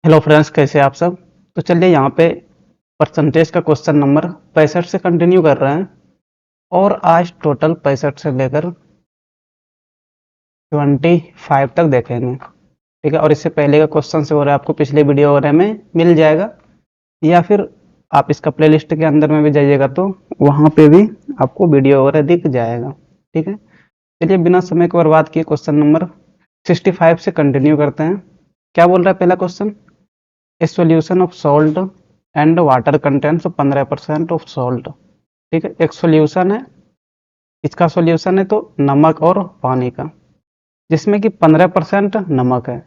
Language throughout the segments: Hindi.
हेलो फ्रेंड्स, कैसे आप सब। तो चलिए यहाँ पे परसेंटेज का क्वेश्चन नंबर 65 से कंटिन्यू कर रहे हैं और आज टोटल 65 से लेकर 25 तक देखेंगे। ठीक है, और इससे पहले का क्वेश्चन से हो रहा है आपको पिछले वीडियो वगैरह में मिल जाएगा, या फिर आप इसका प्लेलिस्ट के अंदर में भी जाइएगा तो वहाँ पे भी आपको वीडियो वगैरह दिख जाएगा। ठीक है, चलिए बिना समय को बर्बाद किए क्वेश्चन नंबर 65 से कंटिन्यू करते हैं। क्या बोल रहा है पहला question? A solution of salt and water contents 15% of salt. ठीक है, एक सॉल्यूशन है, इसका सॉल्यूशन है तो नमक और पानी का, जिसमें कि 15% नमक है।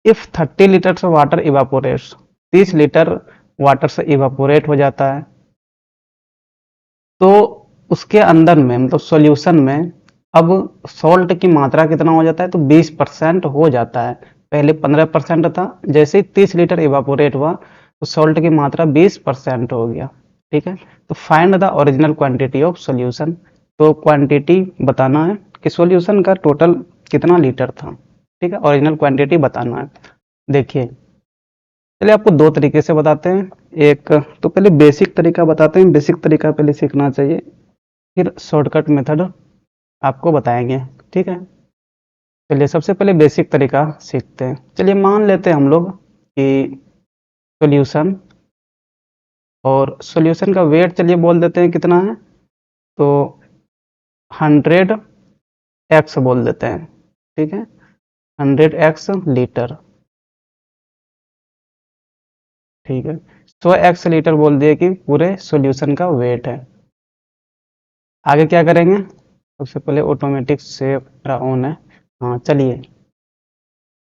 If 30 litre water evaporates, 30 litre water से इवापोरेट हो जाता है, तो उसके अंदर में मतलब सॉल्यूशन में अब सॉल्ट की मात्रा कितना हो जाता है? तो 20% हो जाता है। पहले 15% था, जैसे ही 30 लीटर इवापोरेट हुआ तो सॉल्ट की मात्रा 20% हो गया। ठीक है, तो find the original quantity of solution. तो क्वांटिटी बताना है कि सॉल्यूशन का टोटल कितना लीटर था। ठीक है, ओरिजिनल क्वांटिटी बताना है। देखिए, चलिए आपको दो तरीके से बताते हैं। एक तो पहले बेसिक तरीका बताते हैं, बेसिक तरीका पहले सीखना चाहिए, फिर शॉर्टकट मेथड आपको बताएंगे। ठीक है, चलिए सबसे पहले बेसिक तरीका सीखते हैं। चलिए मान लेते हैं हम लोग कि सॉल्यूशन, और सॉल्यूशन का वेट चलिए बोल देते हैं कितना है, तो 100x बोल देते हैं। ठीक है, 100x लीटर। ठीक है, 100x लीटर बोल दिए कि पूरे सॉल्यूशन का वेट है। आगे क्या करेंगे? सबसे पहले ऑटोमेटिक से ऑन है। हाँ चलिए,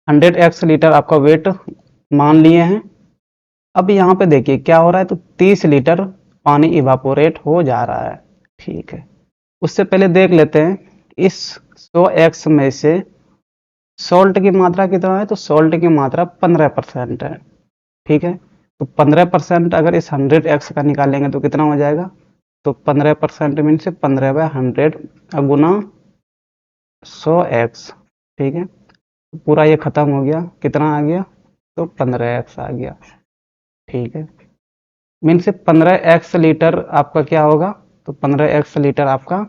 100x लीटर आपका वेट मान लिए हैं। अब यहाँ पे देखिए क्या हो रहा है, तो 30 लीटर पानी इवापोरेट हो जा रहा है। ठीक है, उससे पहले देख लेते हैं इस 100x में से सॉल्ट की मात्रा कितना है, तो सॉल्ट की मात्रा 15% है। ठीक है, तो 15% अगर इस 100x का निकालेंगे तो कितना हो जाएगा, तो 15% मीन से 15/100 गुना 100x। ठीक है, तो पूरा ये खत्म हो गया, कितना आ गया, तो 15x आ गया। ठीक है, मीन से 15x लीटर आपका क्या होगा, तो 15x लीटर आपका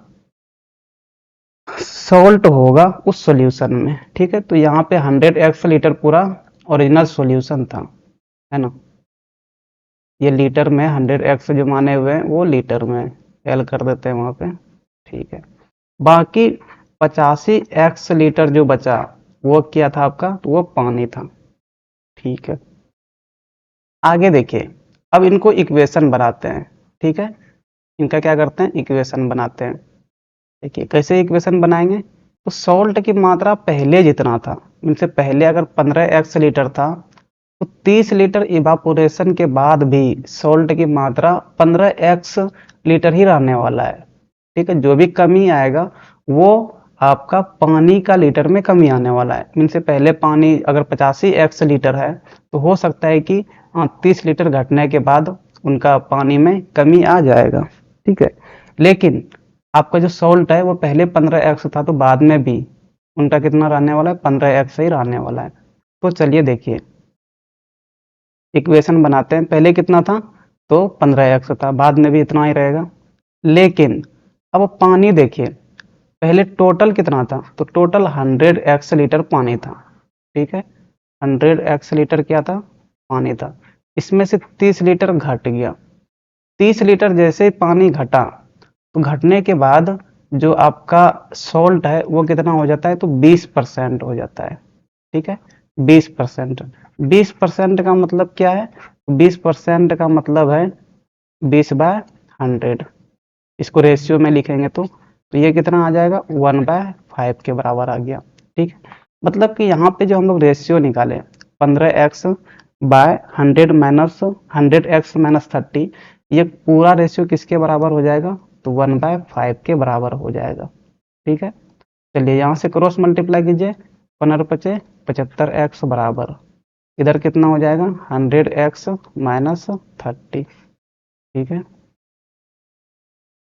सॉल्ट होगा उस सॉल्यूशन में। ठीक है, तो यहाँ पे 100x लीटर पूरा ओरिजिनल सॉल्यूशन था, है ना। ये लीटर में 100x जो माने हुए हैं वो लीटर में एल कर देते हैं वहां पे। ठीक है, बाकी 85x लीटर जो बचा वो क्या था आपका, तो वो पानी था। ठीक है, आगे देखिए, अब इनको इक्वेशन बनाते हैं। ठीक है, इनका क्या करते हैं, इक्वेशन बनाते हैं। देखिए कैसे इक्वेशन बनाएंगे, तो सॉल्ट की मात्रा पहले जितना था, इनसे पहले अगर 15x लीटर था, तो 30 लीटर इवापोरेशन के बाद भी सॉल्ट की मात्रा 15x लीटर ही रहने वाला है। ठीक है, जो भी कमी आएगा वो आपका पानी का लीटर में कमी आने वाला है। इनसे पहले पानी अगर 85x लीटर है, तो हो सकता है कि 30 लीटर घटने के बाद उनका पानी में कमी आ जाएगा। ठीक है, लेकिन आपका जो सॉल्ट है वो पहले 15x था, तो बाद में भी उनका कितना रहने वाला है, 15x ही रहने वाला है। तो चलिए देखिए, इक्वेशन बनाते हैं। पहले कितना था, तो 15x था, बाद में भी इतना ही रहेगा। लेकिन अब पानी देखिए, पहले टोटल कितना था, तो टोटल 100x लीटर पानी था। ठीक है, 100x लीटर क्या था, पानी था। इसमें से 30 लीटर घट गया। 30 लीटर जैसे ही पानी घटा, तो घटने के बाद जो आपका सॉल्ट है वो कितना हो जाता है, तो 20% हो जाता है। ठीक है, 20%। 20% का मतलब क्या है, 20% का मतलब है 20/100। इसको रेशियो में लिखेंगे तो ये कितना आ जाएगा, 1/5 के बराबर आ गया। ठीक है, मतलब कि यहाँ पे जो हम लोग रेशियो निकाले 15x/100 माइनस 100x-30, ये पूरा रेशियो किसके बराबर हो जाएगा, तो 1/5 के बराबर हो जाएगा। ठीक है, चलिए यहाँ से क्रॉस मल्टीप्लाई कीजिए, 15×5 75x बराबर, इधर कितना हो जाएगा, 100x-30। ठीक है,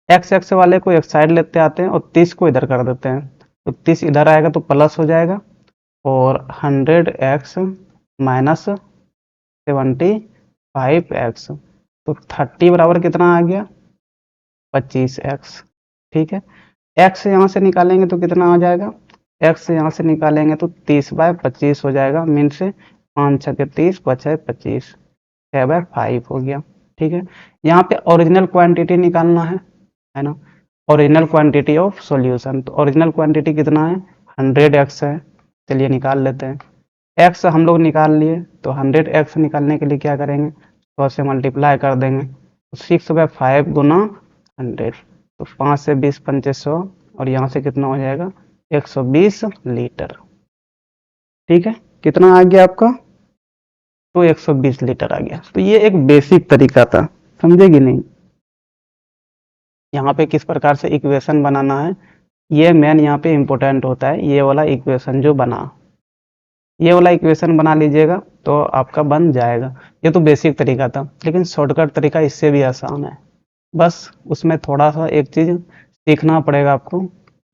एक्स एक्स वाले को एक साइड लेते आते हैं और 30 को इधर कर देते हैं, तो 30 इधर आएगा तो प्लस हो जाएगा, और 100x-30 75x। तो 30 बराबर कितना आ गया, 25x। ठीक है, x यहाँ से निकालेंगे तो कितना आ जाएगा, x यहाँ से निकालेंगे तो 30/25 हो जाएगा, मीन से 5 छके 30, 25, 6/5 हो गया। ठीक है, यहाँ पे ओरिजिनल क्वांटिटी निकालना है ना, ओरिजिनल क्वांटिटी ऑफ सॉल्यूशन। तो ओरिजिनल क्वांटिटी कितना है, 100x है। चलिए निकाल लेते हैं, x हम लोग निकाल लिए, तो 100x निकालने के लिए क्या करेंगे, 100 से मल्टीप्लाई कर देंगे, 6/5 गुना 100, तो 5 से 20 पंचे 100, और यहाँ से कितना हो जाएगा, 120 लीटर। ठीक है, कितना आ गया आपका, तो 120 लीटर आ गया। तो ये एक बेसिक तरीका था, समझे कि नहीं। यहाँ पे किस प्रकार से इक्वेशन बनाना है, ये मेन यहाँ पे इम्पोर्टेंट होता है। ये वाला इक्वेशन जो बना, ये वाला इक्वेशन बना लीजिएगा तो आपका बन जाएगा। ये तो बेसिक तरीका था, लेकिन शॉर्टकट तरीका इससे भी आसान है। बस उसमें थोड़ा सा एक चीज़ सीखना पड़ेगा आपको,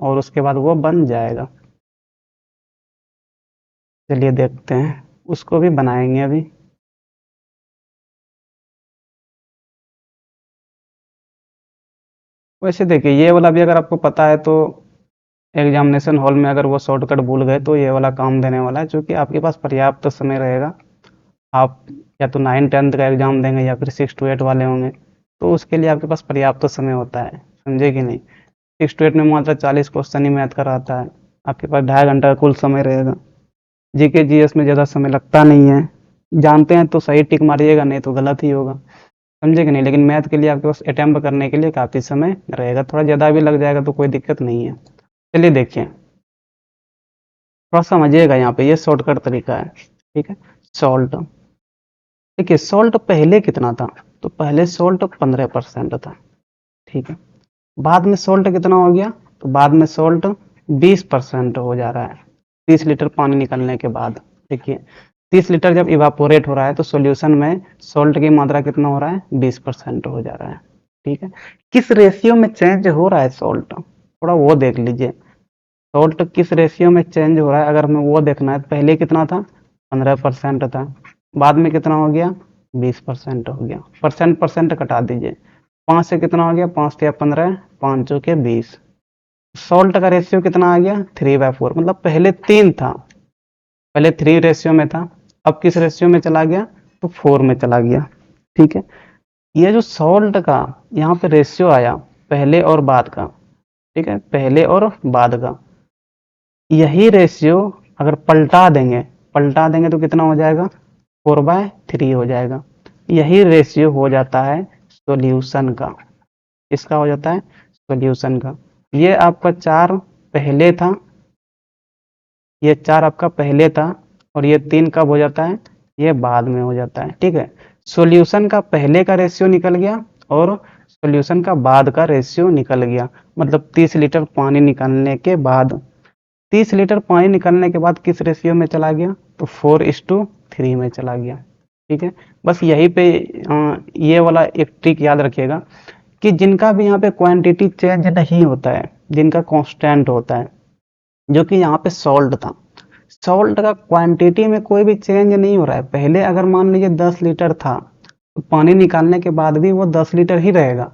और उसके बाद वो बन जाएगा। चलिए देखते हैं, उसको भी बनाएंगे अभी। वैसे देखिए, ये वाला भी अगर आपको पता है तो एग्जामिनेशन हॉल में अगर वो शॉर्टकट भूल गए तो ये वाला काम देने वाला है, क्योंकि आपके पास पर्याप्त समय रहेगा। आप या तो 9-10 का एग्जाम देंगे या फिर 6 to 8 वाले होंगे, तो उसके लिए आपके पास पर्याप्त समय होता है, समझे कि नहीं। 6 to 8 में मात्र 40 क्वेश्चन ही मैथ का रहता है, आपके पास 2.5 घंटा का कुल समय रहेगा। जीके जीएस में ज़्यादा समय लगता नहीं है, जानते हैं तो सही टिक मारिएगा, नहीं तो गलत ही होगा, समझे कि नहीं। लेकिन मैथ के लिए आपके पास अटेम्प्ट करने के लिए काफ़ी समय रहेगा, थोड़ा ज़्यादा भी लग जाएगा तो कोई दिक्कत नहीं है। चलिए देखिए, थोड़ा समझिएगा यहाँ पे, ये शॉर्टकट तरीका है। ठीक है, सॉल्ट, देखिए सॉल्ट पहले कितना था, तो पहले सॉल्ट 15% था। ठीक है, बाद में सॉल्ट कितना हो गया, तो बाद में सॉल्ट 20% हो जा रहा है 30 लीटर पानी निकलने के बाद। देखिए 30 लीटर जब इवापोरेट हो रहा है तो सॉल्यूशन में सॉल्ट की मात्रा कितना हो रहा है, 20% हो जा रहा है। ठीक है, किस रेशियो में चेंज हो रहा है सॉल्ट, थोड़ा वो देख लीजिए। सॉल्ट किस रेशियो में चेंज हो रहा है, अगर हमें वो देखना है, पहले कितना था, 15% था, बाद में कितना हो गया, 20% हो गया। परसेंट परसेंट कटा दीजिए, 5 से कितना हो गया, 5 या 15, 5 चौके 20। सॉल्ट का रेशियो कितना आ गया, 3/4, मतलब पहले 3 था, पहले 3 रेशियो में था, अब किस रेशियो में चला गया, तो 4 में चला गया। ठीक है, ये जो सॉल्ट का यहाँ पे रेशियो आया, पहले और बाद का, ठीक है, पहले और बाद का, यही रेशियो अगर पलटा देंगे तो कितना हो जाएगा, 4/3 हो जाएगा। यही रेशियो हो जाता है सॉल्यूशन का, इसका हो जाता है सॉल्यूशन का। ये आपका 4 पहले था, ये 4 आपका पहले था, और ये 3 कब हो जाता है, ये बाद में हो जाता है। ठीक है, सॉल्यूशन का पहले का रेशियो निकल गया और सॉल्यूशन का बाद का रेशियो निकल गया, मतलब 30 लीटर पानी निकालने के बाद, 30 लीटर पानी निकलने के बाद किस रेशियो में चला गया, तो 4:3 में चला गया। ठीक है, बस यही पे ये वाला एक ट्रिक याद रखिएगा कि जिनका भी यहाँ पे क्वांटिटी चेंज नहीं होता है, जिनका कांस्टेंट होता है, जो कि यहाँ पे सॉल्ट था, सॉल्ट का क्वांटिटी में कोई भी चेंज नहीं हो रहा है। पहले अगर मान लीजिए 10 लीटर था, तो पानी निकालने के बाद भी वो 10 लीटर ही रहेगा।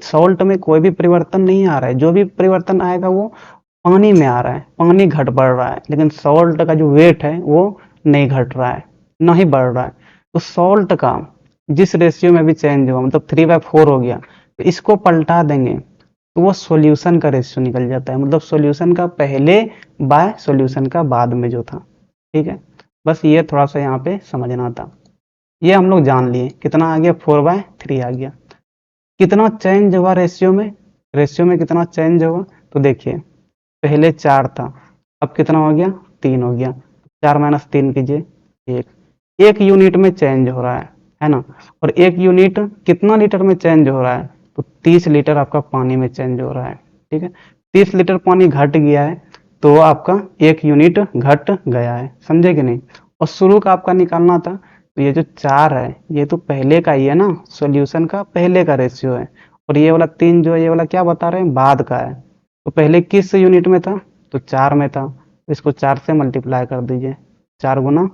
सॉल्ट में कोई भी परिवर्तन नहीं आ रहा है, जो भी परिवर्तन आएगा वो पानी में आ रहा है, पानी घट बढ़ रहा है, लेकिन सॉल्ट का जो वेट है वो नहीं घट रहा है, ना ही बढ़ रहा है। तो सॉल्ट का जिस रेशियो में भी चेंज हुआ, मतलब 3/4 हो गया, तो इसको पलटा देंगे तो वो सॉल्यूशन का रेशियो निकल जाता है, मतलब सॉल्यूशन का पहले बाय सॉल्यूशन का बाद में जो था। ठीक है, बस ये थोड़ा सा यहाँ पे समझना था। ये हम लोग जान लिए, कितना आ गया, 4/3 आ गया। कितना चेंज हुआ रेशियो में, रेशियो में कितना चेंज हुआ, तो देखिए पहले 4 था, अब कितना हो गया, 3 हो गया। 4 - 3 कीजिए, 1 यूनिट में चेंज हो रहा है ना। और 1 यूनिट कितना लीटर में चेंज हो रहा है, तो 30 लीटर आपका पानी में चेंज हो रहा है। ठीक है, 30 लीटर पानी घट गया है तो आपका 1 यूनिट घट गया है, समझे कि नहीं। और शुरू का आपका निकालना था, तो ये जो 4 है ये तो पहले का ही है ना, सॉल्यूशन का पहले का रेशियो है। और ये वाला 3 जो है, ये वाला क्या बता रहे हैं, बाद का है। तो पहले किस यूनिट में था, तो 4 में था, तो इसको 4 से मल्टीप्लाई कर दीजिए, 4 गुना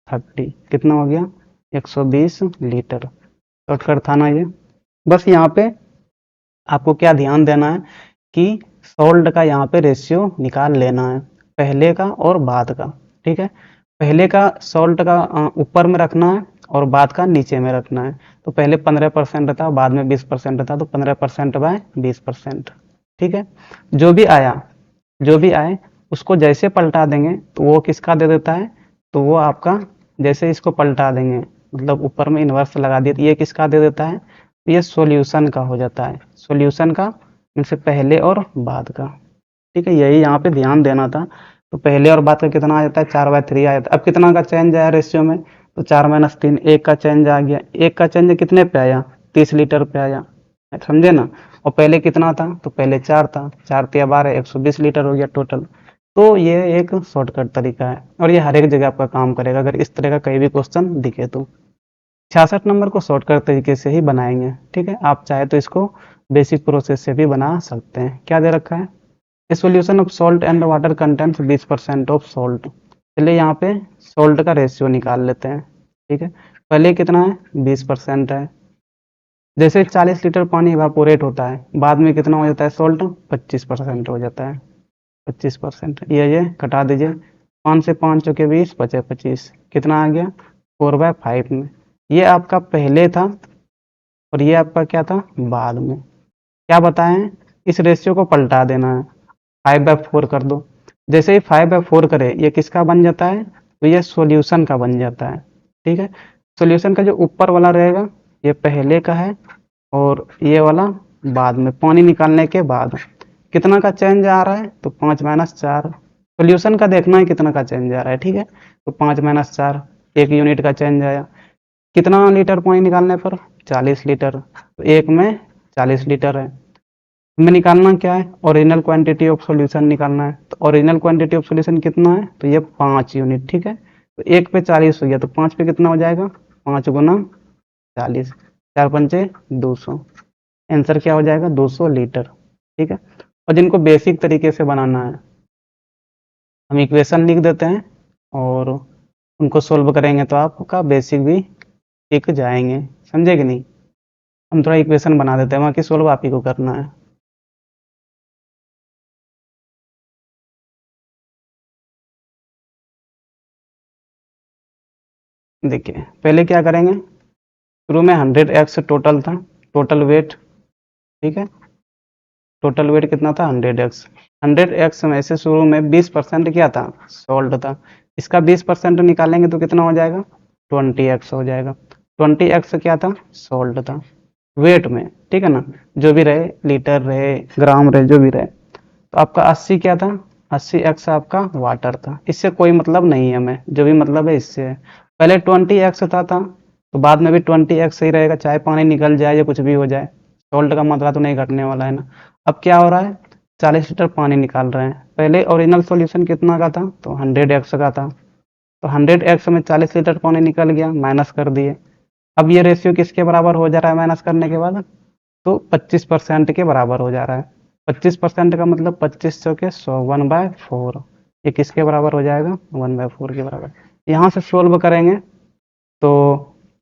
30 कितना हो गया 120 लीटर। शॉर्टकट था ना ये। बस यहाँ पे आपको क्या ध्यान देना है कि सॉल्ट का यहाँ पे रेशियो निकाल लेना है, पहले का और बाद का। ठीक है, पहले का सॉल्ट का ऊपर में रखना है और बाद का नीचे में रखना है। तो पहले 15% था, बाद में 20% था, तो 15% बाय 20%। ठीक है, जो भी आया जो भी आए उसको जैसे पलटा देंगे तो वो किसका दे देता है, तो वो आपका जैसे इसको पलटा देंगे मतलब ऊपर में इन्वर्स लगा दिया तो ये किसका दे देता है, ये सॉल्यूशन का हो जाता है, सॉल्यूशन का इनसे पहले और बाद का। ठीक है, यही यहाँ पे ध्यान देना था। तो पहले और बाद का कितना आ जाता है 4/3 आ जाता है। अब कितना का चेंज आया रेशियो में, तो 4 - 3 एक का चेंज आ गया। एक का चेंज कितने पे आया 30 लीटर पे आया, समझे ना। और पहले कितना था, तो पहले 4 था, 4 × 3 = 12 120 लीटर हो गया टोटल। तो ये एक शॉर्टकट तरीका है और ये हर एक जगह आपका काम करेगा अगर इस तरह का कहीं भी क्वेश्चन दिखे तो। 66 नंबर को शॉर्टकट तरीके से ही बनाएंगे। ठीक है, आप चाहे तो इसको बेसिक प्रोसेस से भी बना सकते हैं। क्या दे रखा है, ए solution of salt and water contents 20% of salt. चलिए यहाँ पे सॉल्ट का रेशियो निकाल लेते हैं। ठीक है, पहले कितना है 20% है। जैसे 40 लीटर पानी इवापोरेट होता है, बाद में कितना हो जाता है सॉल्ट 25% हो जाता है। 25% ये कटा दीजिए, 5 से 5 चौके 20 बचे 25, कितना आ गया 4/5 में। ये आपका पहले था और ये आपका क्या था बाद में। क्या बताएं, इस रेशियो को पलटा देना है, 5/4 कर दो। जैसे ही 5/4 करे ये किसका बन जाता है, तो ये सॉल्यूशन का बन जाता है। ठीक है, सॉल्यूशन का जो ऊपर वाला रहेगा ये पहले का है और ये वाला बाद में, पानी निकालने के बाद। कितना का चेंज आ रहा है, तो 5 - 4। सॉल्यूशन का देखना है कितना का चेंज आ रहा है। ठीक है, तो 5 - 4 1 यूनिट का चेंज आया। कितना लीटर पानी निकालने पर 40 लीटर, तो एक में 40 लीटर है। हमें निकालना क्या है, ओरिजिनल क्वांटिटी ऑफ सॉल्यूशन निकालना है। तो ओरिजिनल क्वांटिटी ऑफ सॉल्यूशन कितना है, तो ये 5 यूनिट। ठीक है, तो 1 पे 40 हो गया, तो 5 पे कितना हो जाएगा 5 × 40, 4×5 = 200। आंसर क्या हो जाएगा 200 लीटर। ठीक है, और जिनको बेसिक तरीके से बनाना है हम इक्वेशन लिख देते हैं और उनको सोल्व करेंगे तो आपका बेसिक भी सीख जाएंगे, समझे कि नहीं। हम थोड़ा इक्वेशन बना देते हैं, बाकी सोल्व आप ही को करना है। देखिए पहले क्या करेंगे, शुरू में 100x टोटल था, टोटल वेट। ठीक है, टोटल वेट कितना था 100x। 100x में से शुरू में 20% क्या था सॉल्ट था, इसका 20% निकालेंगे तो कितना हो जाएगा 20x हो जाएगा। 20x क्या था सॉल्ट था वेट में। ठीक है ना, जो भी रहे लीटर रहे ग्राम रहे जो भी रहे। तो आपका 80 क्या था 80x आपका वाटर था। इससे कोई मतलब नहीं है हमें, जो भी मतलब है इससे है। पहले 20x था तो बाद में भी 20x ही रहेगा, चाहे पानी निकल जाए या कुछ भी हो जाए, सॉल्ट का मात्रा तो नहीं घटने वाला है ना। अब क्या हो रहा है 40 लीटर पानी निकाल रहे हैं, पहले ओरिजिनल सॉल्यूशन कितना का था तो 100x का था, तो 100x में 40 लीटर पानी निकल गया, माइनस कर दिए। अब ये रेशियो किसके बराबर हो जा रहा है माइनस करने के बाद, तो 25% के बराबर हो जा रहा है। 25% का मतलब 25 चौके 100 1/4, ये किसके बराबर हो जाएगा 1/4 के बराबर। यहाँ से सोल्व करेंगे तो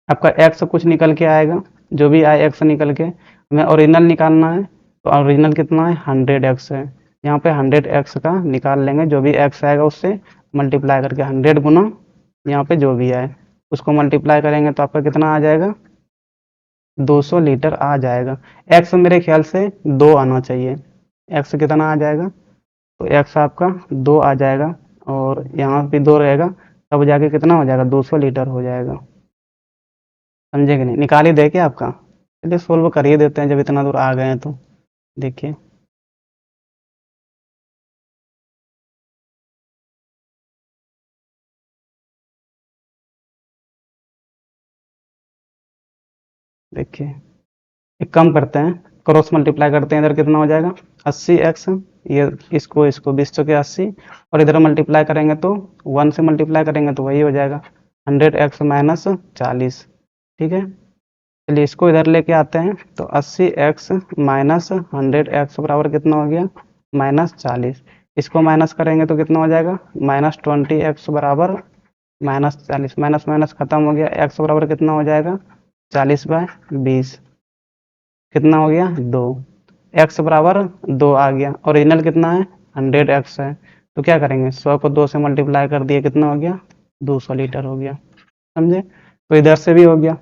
आपका x कुछ निकल के आएगा, जो भी आए x निकल के। हमें ओरिजिनल निकालना है, तो ओरिजिनल कितना है 100x है। यहाँ पे 100x का निकाल लेंगे, जो भी x आएगा उससे मल्टीप्लाई करके 100 गुना यहाँ पे जो भी आए उसको मल्टीप्लाई करेंगे तो आपका कितना आ जाएगा 200 लीटर आ जाएगा। x मेरे ख्याल से 2 आना चाहिए, x कितना आ जाएगा, तो x आपका 2 आ जाएगा और यहाँ भी 2 रहेगा, तब जाके कितना हो जाएगा 200 लीटर हो जाएगा। समझे कि नहीं, निकाल ही दे क्या आपका। चलिए सोल्व कर ही देते हैं जब इतना दूर आ गए हैं तो। देखिए देखिए एक काम करते हैं, क्रॉस मल्टीप्लाई करते हैं, इधर कितना हो जाएगा 80x, ये इसको इसको 20 चौके 80 और इधर मल्टीप्लाई करेंगे तो 1 से मल्टीप्लाई करेंगे तो वही हो जाएगा 100x - 40। ठीक है, चलिए इसको इधर लेके आते हैं, तो 80x - 100x बराबर कितना हो गया -40। इसको माइनस करेंगे तो कितना हो जाएगा -20x बराबर -40, माइनस माइनस खत्म हो गया। x बराबर कितना हो जाएगा 40/20, कितना हो गया 2। x बराबर 2 आ गया। ओरिजिनल कितना है 100x है, तो क्या करेंगे 100 को 2 से मल्टीप्लाई कर दिए, कितना हो गया 200 लीटर हो गया। समझे? तो इधर से भी हो गया।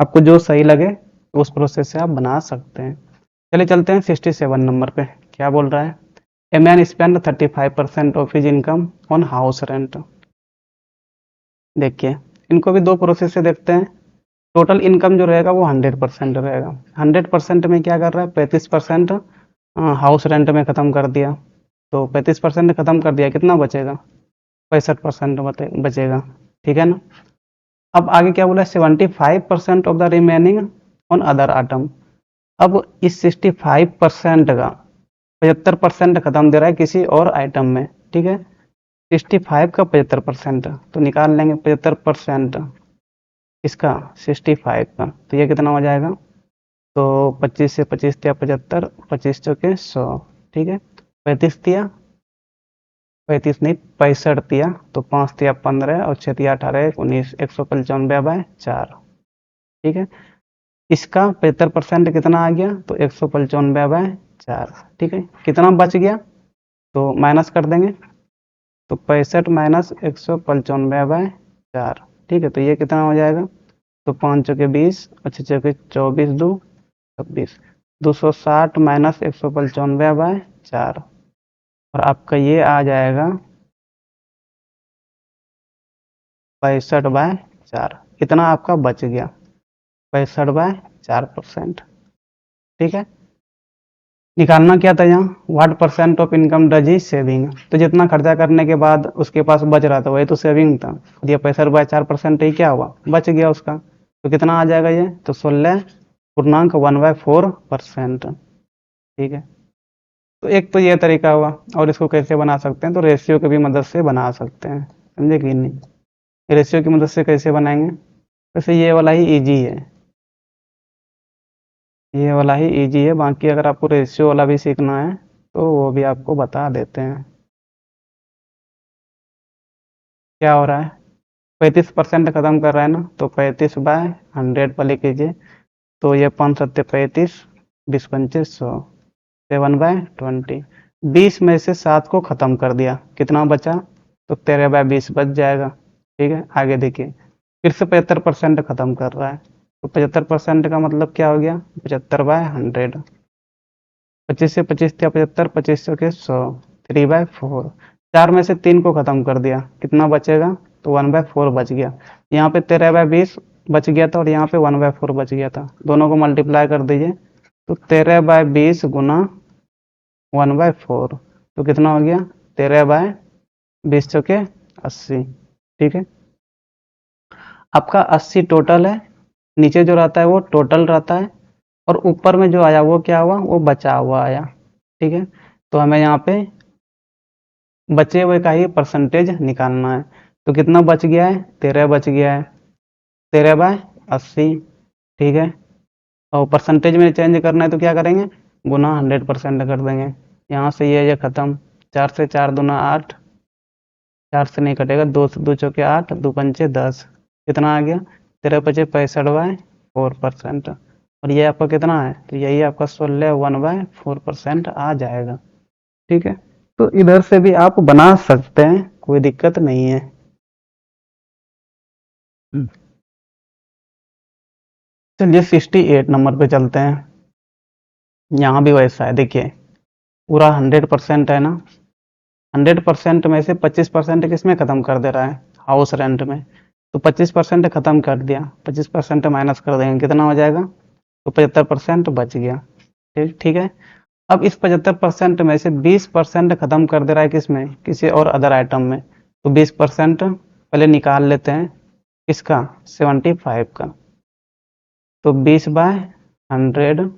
आपको जो सही लगे उस प्रोसेस से आप बना सकते हैं। चलिए चलते हैं 67 नंबर पे। क्या बोल रहा है, a man spend 35% of his income on house rent. देखिए इनको भी दो प्रोसेस से देखते हैं। टोटल इनकम जो रहेगा वो 100% रहेगा। 100% में क्या कर रहा है 35% हाउस रेंट में ख़त्म कर दिया, तो 35% ख़त्म कर दिया, कितना बचेगा 65% बचेगा। ठीक है ना। अब आगे क्या बोला 75% of the remaining on other item. अब इस 65% का 75% खत्म दे रहा है किसी और आइटम में। ठीक है, 65 का 75%, तो निकाल लेंगे 75% इसका 65 का, तो ये कितना हो जाएगा, तो 25 से 25 दिया 75, 25 चौके 100। ठीक है, 35 दिया, 35 नहीं 65 दिया, तो 5 दिया 15 और 6 दिया 18, 19, 195/4। ठीक है, इसका 75% कितना आ गया, तो 195/4। ठीक है, कितना बच गया, तो माइनस कर देंगे, तो 65 माइनस 195/4। ठीक है, तो ये कितना हो जाएगा, तो 5 चौके 20 और 6 चौके 24, 2 26, 260 माइनस 195/4, और आपका ये आ जाएगा 65/4। इतना आपका बच गया 65/4%। ठीक है, निकालना क्या था यहाँ, what percent of income does he saving, तो जितना खर्चा करने के बाद उसके पास बच रहा था वही तो सेविंग था। ये 65/4% ही क्या हुआ, बच गया उसका, तो कितना आ जाएगा ये, तो 16.1/4%। ठीक है, तो एक तो ये तरीका हुआ, और इसको कैसे बना सकते हैं, तो रेशियो की भी मदद से बना सकते हैं। समझे कि नहीं, रेशियो की मदद से कैसे बनाएंगे, वैसे ये वाला ही इजी है, ये वाला ही इजी है। बाकी अगर आपको रेशियो वाला भी सीखना है तो वो भी आपको बता देते हैं। क्या हो रहा है, 35% खत्म कर रहा है ना, तो 35/100 पर लिख लीजिए, तो ये 5 सत्ते 35, 20 पंचे 100, 7/20। 20 में से 7 को खत्म कर दिया, कितना बचा, तो 13/20 बच जाएगा। ठीक है, आगे देखिए, फिर से 75% खत्म कर रहा है, तो 75% का मतलब क्या हो गया, 75/100। 25 से 25 दिया 75, 25 के 100, 3/4। 4 में से 3 को खत्म कर दिया, कितना बचेगा, तो 1/4 बच गया। यहाँ पे 13/20 बच गया था और यहाँ पे 1/4 बच गया था, दोनों को मल्टीप्लाई कर दीजिए, तो 13/20 गुना 1/4, तो कितना हो गया 13/20 चौके 80। ठीक है, आपका 80 टोटल है, नीचे जो रहता है वो टोटल रहता है, और ऊपर में जो आया वो क्या हुआ, वो बचा हुआ आया। ठीक है, तो हमें यहाँ पे बचे हुए का ही परसेंटेज निकालना है, तो कितना बच गया है 13 बच गया है, 13/80। ठीक है, और परसेंटेज में चेंज करना है तो क्या करेंगे, गुना 100% कर देंगे। यहाँ से ये खत्म, 4 से 4 दूना 8, 4 से नहीं कटेगा, 2 से 2 चौके 8, 2 पंचे 10, कितना आ गया 13 पचे 65/4%, और ये आपका कितना है, तो यही आपका 16 आ जाएगा। ठीक है, तो इधर से भी आप बना सकते हैं, कोई दिक्कत नहीं है। चलिए 68 नंबर पे चलते हैं। यहाँ भी वैसा है, देखिए पूरा 100% है ना, 100% में से 25% किस में ख़त्म कर दे रहा है, हाउस रेंट में, तो 25% ख़त्म कर दिया, 25% माइनस कर देंगे, कितना हो जाएगा, तो 75% बच गया। ठीक है, अब इस 75% में से 20% ख़त्म कर दे रहा है किसमें, किसी और अदर आइटम में, तो 20% पहले निकाल लेते हैं, किसका 75 का, तो 20/100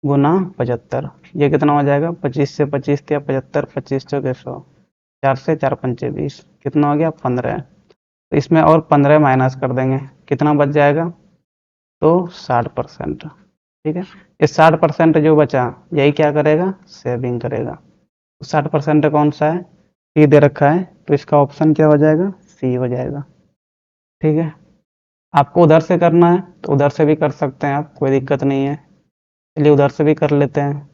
गुना 75, ये कितना हो जाएगा, 25 से 25 दिया 75, 25 चौके 100, 4 से 4 पंचे 20, कितना हो गया 15। तो इसमें और 15 माइनस कर देंगे, कितना बच जाएगा, तो 60%। ठीक है, ये 60% जो बचा यही क्या करेगा, सेविंग करेगा। 60% कौन सा है, ये दे रखा है, तो इसका ऑप्शन क्या हो जाएगा, सी हो जाएगा। ठीक है, आपको उधर से करना है तो उधर से भी कर सकते हैं आप, कोई दिक्कत नहीं है। चलिए उधर से भी कर लेते हैं।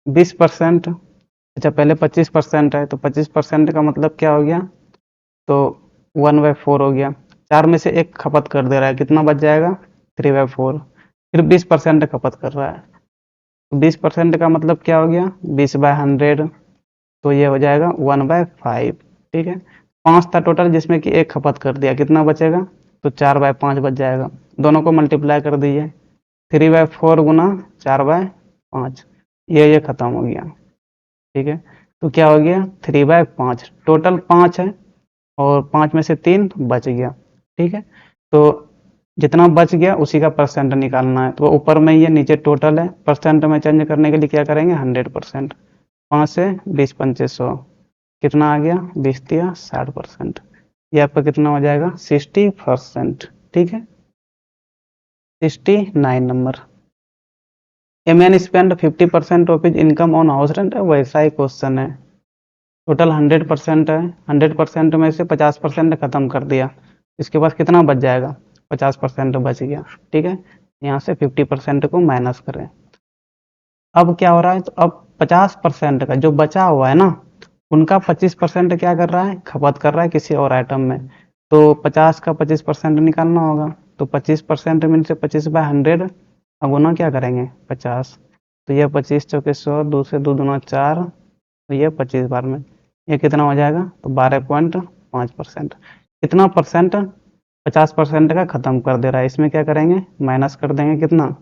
20%। अच्छा पहले 25% है, तो 25% का मतलब क्या हो गया, तो 1/4 हो गया। 4 में से एक खपत कर दे रहा है, कितना बच जाएगा, 3/4। फिर 20% खपत कर रहा है, तो 20% का मतलब क्या हो गया, 20/100, तो ये हो जाएगा 1/5। ठीक है, 5 था टोटल जिसमें कि एक खपत कर दिया, कितना बचेगा, तो 4/5 बच जाएगा। दोनों को मल्टीप्लाई कर दीजिए, 3/4 गुना 4/5, ये खत्म हो गया। ठीक है, तो क्या हो गया, 3/5, टोटल 5 है और 5 में से 3 बच गया। ठीक है, तो जितना बच गया उसी का परसेंट निकालना है, तो ऊपर में ये नीचे टोटल है, परसेंट में चेंज करने के लिए क्या करेंगे, 100%। 5 से 20 पंचे 100, कितना आ गया, 20 दिया 60%, ये आपका कितना हो जाएगा, 60%। ठीक है, 69 number. A man spend 50% of his income on house rent, वैसा ही क्वेश्चन है। टोटल 100% है, 100% में से 50% खत्म कर दिया, इसके पास कितना बच जाएगा, 50% बच गया। ठीक है, यहाँ से 50% को माइनस करें। अब क्या हो रहा है, तो अब 50% का जो बचा हुआ है ना, उनका 25% क्या कर रहा है, खपत कर रहा है किसी और आइटम में, तो 50 का 25% निकालना होगा, तो 25% में से 25/100, अब गुना क्या करेंगे, 50, तो यह 25 चौके 100, 2 से 2 दूना 4, तो ये 25 बार में, ये कितना हो जाएगा, तो 12.5%। कितना परसेंट, 50% का खत्म कर दे रहा है, इसमें क्या करेंगे, माइनस कर देंगे, कितना,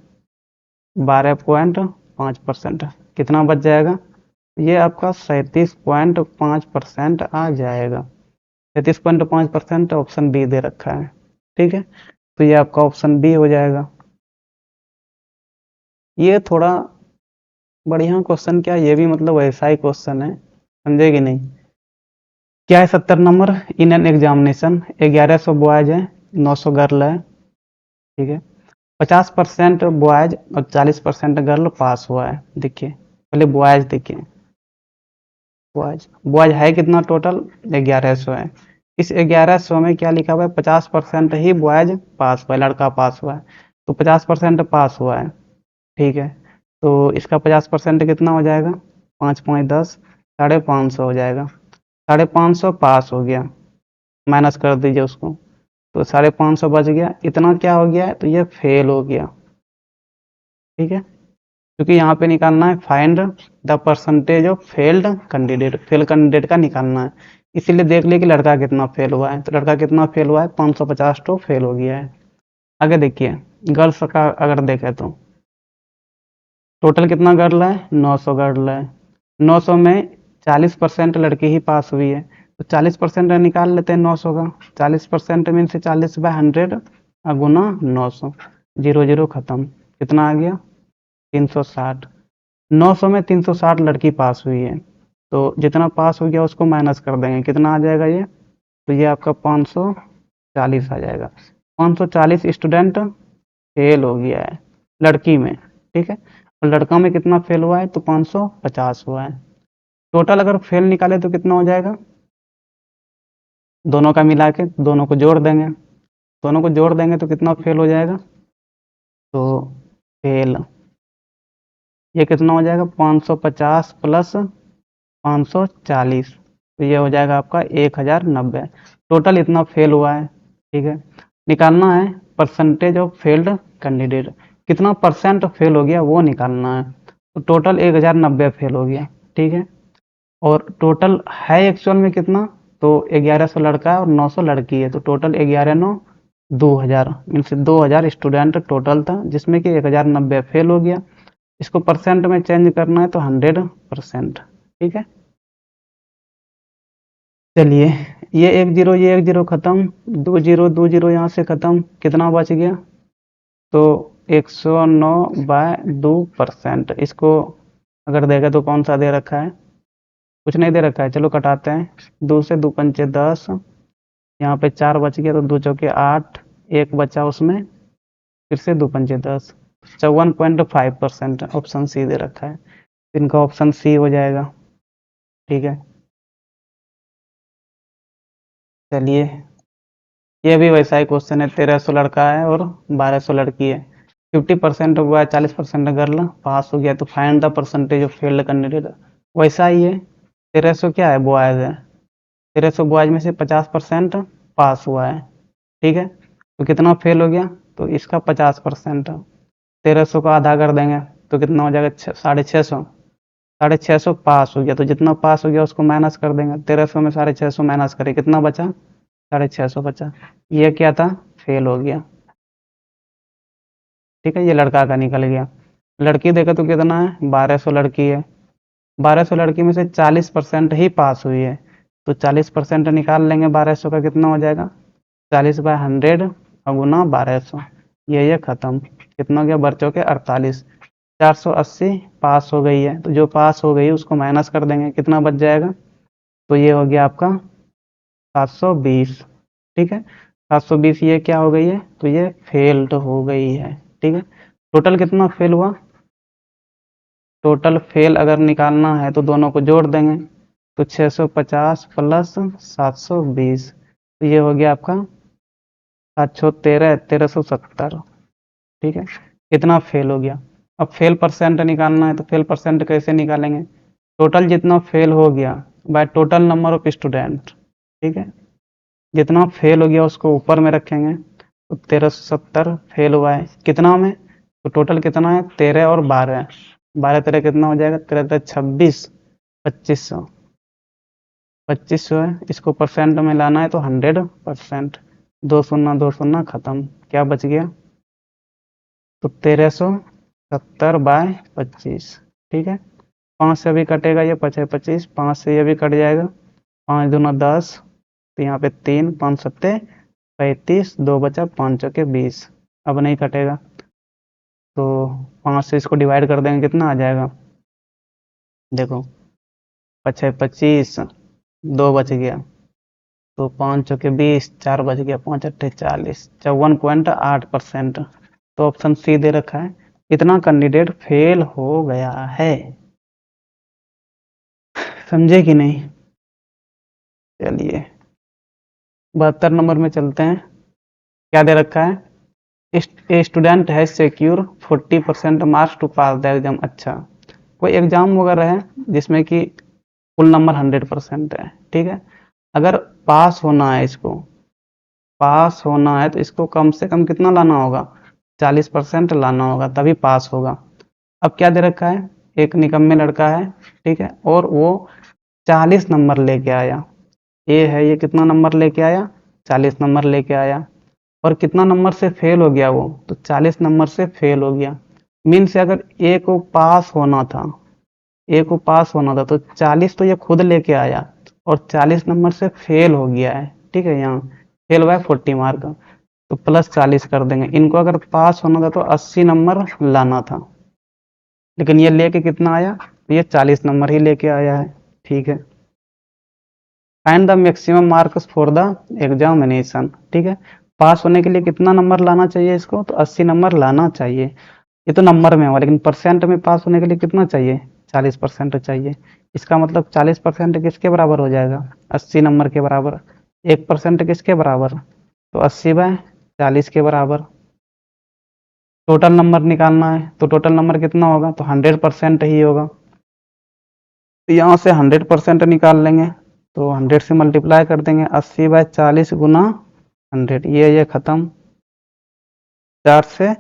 12.5%, कितना बच जाएगा, ये आपका 37.5% आ जाएगा। 37.5% ऑप्शन बी दे रखा है। ठीक है, तो ये आपका ऑप्शन बी हो जाएगा। ये थोड़ा बढ़िया क्वेश्चन, क्या ये भी मतलब वैसा ही क्वेश्चन है, समझे कि नहीं। क्या है 70 number, in an examination 1100 boys है, 900 गर्ल है। ठीक है, 50% बॉयज और 40% गर्ल पास हुआ है। देखिए पहले बॉयज देखिए, बॉयज बॉयज है कितना टोटल, 1100 है। इस 1100 में क्या लिखा हुआ है, 50% ही बॉयज पास हुआ है, लड़का पास हुआ है, तो 50% पास हुआ है। ठीक है, तो इसका 50% कितना हो जाएगा, 5 5 10, 550 हो जाएगा। 550 पास हो गया, माइनस कर दीजिए उसको, तो 550 बच गया। इतना क्या हो गया है, तो ये फेल हो गया। ठीक है, क्योंकि यहाँ पे निकालना है find the percentage of failed candidate, fail candidate का निकालना है। इसीलिए देख लिए कि लड़का कितना फेल हुआ है, तो लड़का कितना फेल हुआ है, 550 तो फेल हो गया है। आगे देखिए, गर्ल्स का अगर देखें तो टोटल कितना गर्ल है, 900 गर्ल है। 900 में 40% लड़की ही पास हुई है, तो 40% निकाल लेते हैं 900 का। 40% मीन से 40/100 गुना 900, 0 0 खत्म, कितना आ गया, 360। 900 में 360 लड़की पास हुई है, तो जितना पास हो गया उसको माइनस कर देंगे, कितना आ जाएगा ये, तो ये आपका 540 आ जाएगा। 540 स्टूडेंट फेल हो गया है लड़की में। ठीक है, और लड़का में कितना फेल हुआ है, तो 550 हुआ है। टोटल अगर फेल निकाले तो कितना हो जाएगा, दोनों का मिला के दोनों को जोड़ देंगे, दोनों को जोड़ देंगे तो कितना फेल हो जाएगा, तो फेल ये कितना हो जाएगा, 550 प्लस 540, तो ये हो जाएगा आपका 1090। टोटल इतना फेल हुआ है। ठीक है, निकालना है परसेंटेज ऑफ फेल्ड कैंडिडेट, कितना परसेंट फेल हो गया वो निकालना है, तो टोटल 1090 फेल हो गया। ठीक है, और टोटल है एक्चुअल में कितना, तो 1100 लड़का है और 900 लड़की है, तो टोटल 11 9 2000 मीन्स 2000 स्टूडेंट टोटल था, जिसमें कि 1090 फेल हो गया। इसको परसेंट में चेंज करना है तो 100%। ठीक है, चलिए ये 1 0 ये 1 0 खत्म, 2 0 2 0 यहाँ से खत्म, कितना बच गया, तो 109/2%। इसको अगर देखें तो कौन सा दे रखा है, कुछ नहीं दे रखा है, चलो कटाते हैं। 2 से 2 पंचे 10, यहाँ पे 4 बच गया तो 2 चौके 8, एक बचा उसमें, फिर से 2 पंचे 10, 54.5% ऑप्शन सी दे रखा है, इनका ऑप्शन सी हो जाएगा। ठीक है, चलिए ये भी वैसा ही क्वेश्चन है। 1300 लड़का है और 1200 लड़की है, 50% हुआ है, 40% गर्ल, पास हो गया तो find the percentage of failed candidate. वैसा ही है, 1300 क्या है, बॉयज है, 1300 बॉयज में से 50% पास हुआ है। ठीक है, तो कितना फेल हो गया, तो इसका 50%, 1300 का आधा कर देंगे तो कितना हो जाएगा, 650, 650 पास हो गया, तो जितना पास हो गया उसको माइनस कर देंगे, 1300 में 650 माइनस करें कितना बचा, 650 बचा। ये क्या था, फेल हो गया। ठीक है, ये लड़का का निकल गया। लड़की देखो तो कितना है, 1200 लड़की है, 1200 लड़की में से 40% ही पास हुई है, तो 40% निकाल लेंगे, 1200 का कितना हो जाएगा, 40/100 और गुना 1200, ये खत्म, कितना हो गया, बच्चों के 48, 480 पास हो गई है, तो जो पास हो गई उसको माइनस कर देंगे, कितना बच जाएगा, तो ये हो गया आपका 720। ठीक है, 720 ये क्या हो गई है, तो ये फेल्ड हो गई है। ठीक है, टोटल कितना फेल हुआ, टोटल फेल अगर निकालना है तो दोनों को जोड़ देंगे, तो 650 प्लस 720, तो ये हो गया आपका 713, 1370। ठीक है, कितना फेल हो गया। अब फेल परसेंट निकालना है, तो फेल परसेंट कैसे निकालेंगे, टोटल जितना फेल हो गया by total number of student. ठीक है, जितना फेल हो गया उसको ऊपर में रखेंगे, तो 1370 फेल हुआ है कितना में, तो टोटल कितना है, 13 और 12, 12 13 कितना हो जाएगा, 13 13 26, 2500, 2500 है, इसको परसेंट में लाना है तो 100%, 2 शून्य खत्म, क्या बच गया, तो 1370/25। ठीक है, 5 से भी कटेगा, ये 5 है 25, 5 से ये भी कट जाएगा, 5 दूना 10, तो यहाँ पे 3, 5 सत्ते 35, 2 बचा, 5 चौके 20, अब नहीं कटेगा, तो 5 से इसको डिवाइड कर देंगे, कितना आ जाएगा, देखो 5 है 25, 2 बच गया, तो 5 चौके 20, 4 बच गया, 5 अट्ठे 40, 54.8%, तो ऑप्शन सी दे रखा है, इतना कैंडिडेट फेल हो गया है। समझे कि नहीं, चलिए 72 नंबर में चलते हैं, क्या दे रखा है, ए स्टूडेंट है secure 40% marks to pass the exam. अच्छा, कोई एग्जाम वगैरह है जिसमें कि कुल नंबर 100% है। ठीक है, अगर पास होना है, इसको पास होना है तो इसको कम से कम कितना लाना होगा, 40% लाना होगा, तभी पास होगा। अब क्या दे रखा है, एक निकम्मे लड़का है, ठीक है, और वो 40 नंबर लेके आया, ए है, ये कितना नंबर लेके आया, 40 नंबर लेके आया, और कितना नंबर से फेल हो गया वो, तो 40 नंबर से फेल हो गया। मीन से अगर ए को पास होना था, ए को पास होना था, तो 40 तो ये खुद लेके आया, और 40 नंबर से फेल हो गया है। ठीक है, यहाँ फेल हुआ है 40 मार्क, तो प्लस 40 कर देंगे। इनको अगर पास होना था तो 80 नंबर लाना था, लेकिन ये लेके कितना आया, तो ये 40 नंबर ही लेके आया है। ठीक है, find the maximum marks for the examination. ठीक है, पास होने के लिए कितना नंबर लाना चाहिए इसको, तो 80 नंबर लाना चाहिए। ये तो नंबर में हुआ, लेकिन परसेंट में पास होने के लिए कितना चाहिए, 40% चाहिए। इसका मतलब 40% किसके बराबर हो जाएगा, 80 नंबर के बराबर। 1% किसके बराबर, तो 80/40 के बराबर। टोटल नंबर निकालना है, तो टोटल नंबर कितना होगा, तो 100% ही होगा, तो यहाँ से 100% निकाल लेंगे, तो 100 से मल्टीप्लाई कर देंगे, 80/40 गुना 100, ये खत्म, 4 से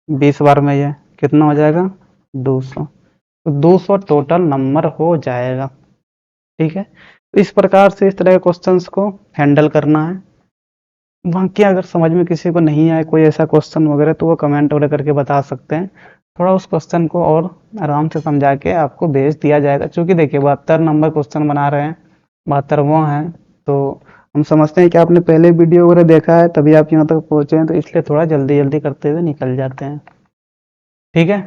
20 बार में ये कितना हो जाएगा, 200, तो 200 टोटल नंबर हो जाएगा। ठीक है, तो इस प्रकार से इस तरह के क्वेश्चंस को हैंडल करना है। बाकी अगर समझ में किसी को नहीं आए कोई ऐसा क्वेश्चन वगैरह, तो वो कमेंट वगैरह करके बता सकते हैं, थोड़ा उस क्वेश्चन को और आराम से समझा के आपको भेज दिया जाएगा। क्योंकि देखिए 72 नंबर क्वेश्चन बना रहे हैं, 72वां है, तो हम समझते हैं कि आपने पहले वीडियो वगैरह देखा है तभी आप यहाँ तक पहुँचे हैं, तो इसलिए थोड़ा जल्दी जल्दी करते हुए निकल जाते हैं। ठीक है,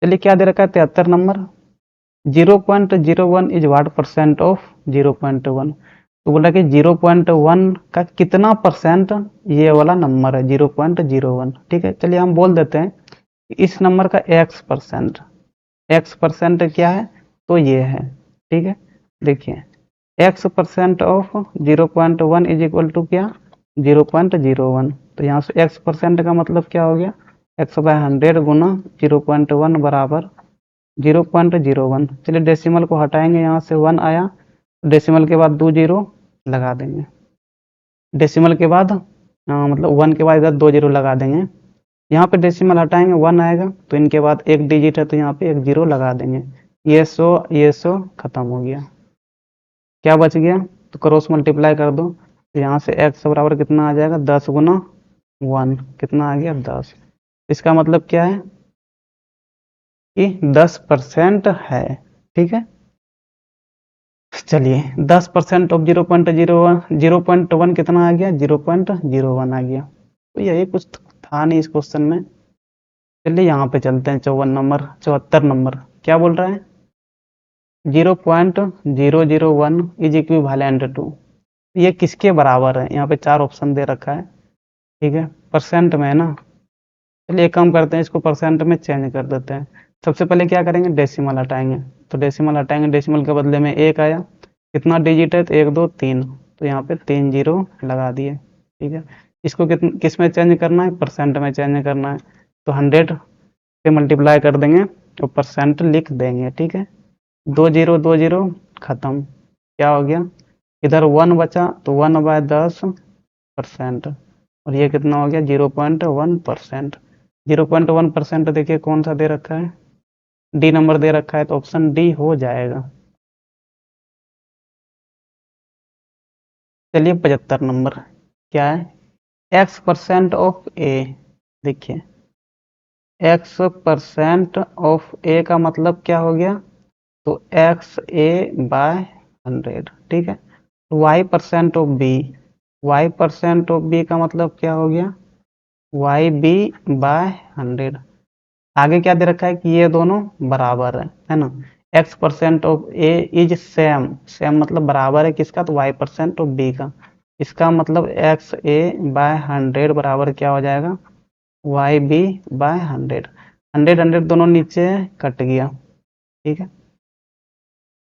चलिए क्या दे रखा है, 73 number, 0.01 is what percent of 0.1। तो बोला कि 0.1 का कितना परसेंट ये वाला नंबर है 0.01। ठीक है, चलिए हम बोल देते हैं इस नंबर का एक्स परसेंट क्या है, तो ये है। ठीक है, देखिए X percent of 0.1 is equal to क्या, 0.01। तो यहाँ से एक्स परसेंट का मतलब क्या हो गया, एक्स बाय 100 गुना 0.1 बराबर 0.01। चलिए डेसिमल को हटाएंगे, यहाँ से 1 आया, डेसिमल के बाद 2 जीरो लगा देंगे, डेसिमल के बाद मतलब 1 के बाद इधर 2 जीरो लगा देंगे। यहाँ पे डेसिमल हटाएंगे 1 आएगा, तो इनके बाद एक डिजिट है तो यहाँ पे एक जीरो लगा देंगे। ये 100 खत्म हो गया, क्या बच गया, तो क्रॉस मल्टीप्लाई कर दो। तो यहाँ से x बराबर कितना आ जाएगा, 10 गुना 1 कितना आ गया 10। इसका मतलब क्या है कि 10% है। ठीक है, चलिए 10% ऑफ 0.01 कितना आ गया, 0.01 आ गया। तो यही कुछ था नहीं इस क्वेश्चन में। चलिए यहाँ पे चलते हैं 74 नंबर क्या बोल रहा है, 0.001 इज इक्विवेलेंट टू, ये किसके बराबर है, यहाँ पे 4 ऑप्शन दे रखा है। ठीक है, परसेंट में है ना, चलिए एक काम करते हैं, इसको परसेंट में चेंज कर देते हैं। सबसे पहले क्या करेंगे, डेसिमल हटाएंगे। तो डेसिमल हटाएंगे, डेसिमल के बदले में एक आया, कितना डिजिट है, तो 1 2 3, तो यहाँ पे 3 जीरो लगा दिए। ठीक है, इसको किस में चेंज करना है, परसेंट में चेंज करना है। तो 100 से मल्टीप्लाई कर देंगे तो परसेंट लिख देंगे। ठीक है, 2 जीरो खत्म, क्या हो गया, इधर 1 बचा तो 1/10%, और ये कितना हो गया 0.1%। 0.1% देखिए कौन सा दे रखा है, डी नंबर दे रखा है, तो ऑप्शन डी हो जाएगा। चलिए 75 नंबर क्या है, x% ऑफ ए। देखिए x% ऑफ ए का मतलब क्या हो गया, तो XA/100। ठीक है, y% of B, y% of B का मतलब क्या हो गया, YB/100। आगे क्या दे रखा है कि ये दोनों बराबर है ना। x% of A is same, same मतलब बराबर है किसका, तो y% ऑफ बी का। इसका मतलब XA/100 बराबर क्या हो जाएगा, YB/100। 100 दोनों नीचे कट गया। ठीक है,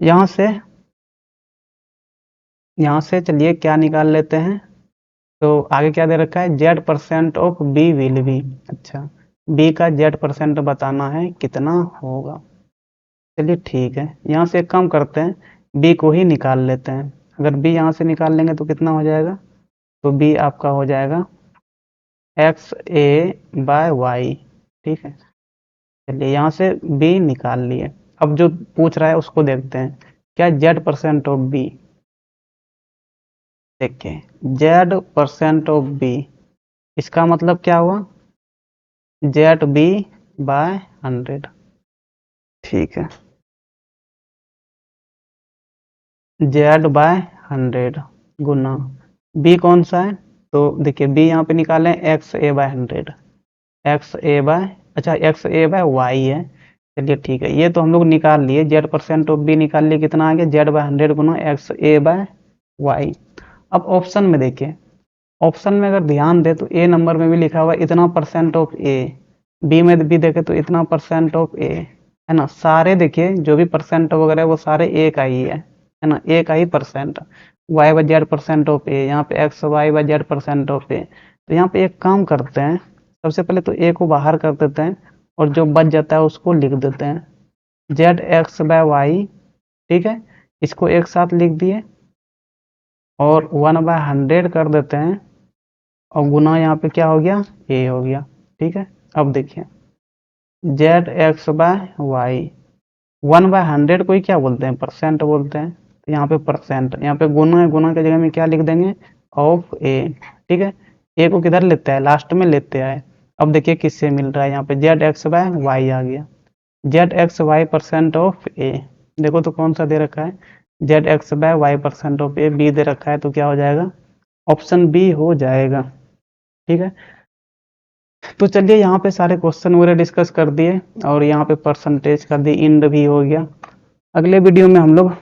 यहाँ से चलिए क्या निकाल लेते हैं, तो आगे क्या दे रखा है, Z% of B will be. अच्छा, बी का Z% बताना है कितना होगा। चलिए ठीक है, यहाँ से एक काम करते हैं, बी को ही निकाल लेते हैं। अगर बी यहाँ से निकाल लेंगे तो कितना हो जाएगा, तो बी आपका हो जाएगा XA/Y। ठीक है, चलिए यहाँ से बी निकाल लिए। अब जो पूछ रहा है उसको देखते हैं, क्या Z% ऑफ बी, देखिए Z% ऑफ बी, इसका मतलब क्या हुआ, ZB/100। ठीक है, Z/100 गुना बी कौन सा है, तो देखिए बी यहाँ पे निकालें XA/100, अच्छा XA/Y है। चलिए ठीक है, ये तो हम लोग निकाल लिए, Z% ऑफ बी निकाल लिए, कितना आ गया, Z/100 गुना XA/Y। अब ऑप्शन में देखिए, ऑप्शन में अगर ध्यान दे तो ए नंबर में भी लिखा हुआ है इतना परसेंट ऑफ ए, बी में भी देखे तो इतना परसेंट ऑफ ए, है ना। सारे देखिए जो भी परसेंट वगैरह वो सारे ए का ही है ना, ए का ही परसेंट। Y/Z% ऑफ ए, यहाँ पे XY/Z% ऑफ ए। तो यहाँ पे एक काम करते हैं, सबसे पहले तो ए को बाहर कर देते हैं और जो बच जाता है उसको लिख देते हैं, ZX/Y। ठीक है, इसको एक साथ लिख दिए और 1/100 कर देते हैं, और गुना यहाँ पे क्या हो गया, ए हो गया। ठीक है, अब देखिए ZX/Y, 1/100 को ही क्या बोलते हैं, परसेंट बोलते हैं। तो यहाँ पे परसेंट, यहाँ पे गुना है, गुना की जगह में क्या लिख देंगे, ऑफ ए। ठीक है, ए को किधर लेते हैं, लास्ट में लेते आए। अब देखिए किससे मिल रहा है, यहाँ पे ZX/Y आ गया, ZX/Y% ऑफ ए। देखो तो कौन सा दे रखा है, ZX/Y% ऑफ ए, बी दे रखा है, तो क्या हो जाएगा, ऑप्शन बी हो जाएगा। ठीक है, तो चलिए यहाँ पे सारे क्वेश्चन वगैरह डिस्कस कर दिए, और यहाँ पे परसेंटेज का दी इंड भी हो गया। अगले वीडियो में हम लोग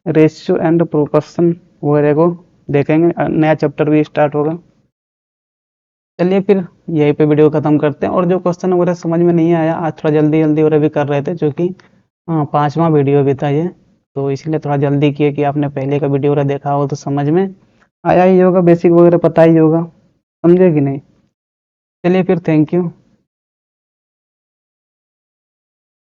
रेशियो एंड प्रोपोर्शन वगैरह को देखेंगे, नया चैप्टर भी स्टार्ट होगा। चलिए फिर यहीं पे वीडियो ख़त्म करते हैं। और जो क्वेश्चन वगैरह समझ में नहीं आया, आज थोड़ा जल्दी जल्दी वगैरह भी कर रहे थे, क्योंकि 5वां वीडियो भी था ये, तो इसलिए थोड़ा जल्दी किए कि आपने पहले का वीडियो वगैरह देखा हो तो समझ में आया ही होगा, बेसिक वगैरह पता ही होगा, समझे कि नहीं। चलिए फिर, थैंक यू।